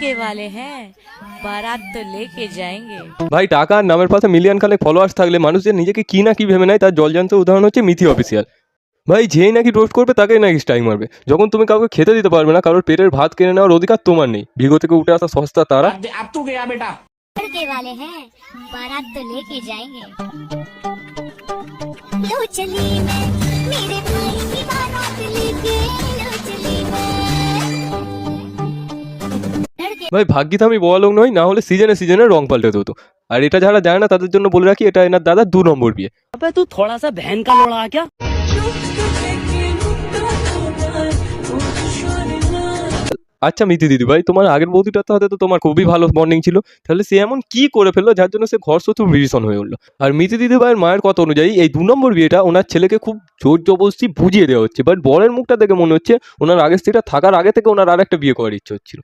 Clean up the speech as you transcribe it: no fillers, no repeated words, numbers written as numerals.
लड़के वाले हैं, बारात तो लेके जाएंगे। ভাই টাকা আর নামের পাশে মিলিয়ন খানেক ফলোয়ার্স থাকলে মানুষ যে নিজেকে কি না কি ভেবে নেয় তার জলজান্ত উদাহরণ হচ্ছে মিথি অফিসিয়াল। ভাই যেই নাকি রোস্ট করবে তাকেই নাকি স্ট্রাইক মারবে, যখন তুমি কাউকে খেতে দিতে পারবে না, কারোর পেটের ভাত কিনে নেওয়ার অধিকার তোমার নেই। ভিগো থেকে উঠে আসা সস্তা তারা अब तू गया बेटा। लड़के वाले हैं, बारात तो लेके जाएंगे। लो चली मैं मेरे भाई की बारात लेके, लो चली मैं। लड़के ভাই ভাগ্যিত আমি বড় লোক নই, না হলে সিজনে সিজনে রং পাল্টে হতো। আর এটা যারা জানে না তাদের জন্য বলে রাখি, এটা এনার দাদা 2 নম্বর বিয়ে। अबे तू थोड़ा सा बहन का लोड़ा है क्या? আচ্ছা মিতি দিদি ভাই, তোমার আগের বৌদিটার সাথে তো তোমার খুবই ভালো বন্ডিং ছিল, তাহলে সে এমন কি করে ফেললো যার জন্য সে ঘর শত্রু বিভীষণ হয়ে উঠলো? আর মিতি দিদি ভাইয়ের মায়ের কথা অনুযায়ী এই 2 নম্বর বিয়েটা ওনার ছেলেকে খুব জোর জবরদস্তি বুঝিয়ে দেওয়া হচ্ছে, বাট বরের মুখটা দেখে মনে হচ্ছে ওনার আগের স্ত্রীটা থাকার আগে থেকে ওনার আর একটা বিয়ে করার ইচ্ছে হচ্ছিল।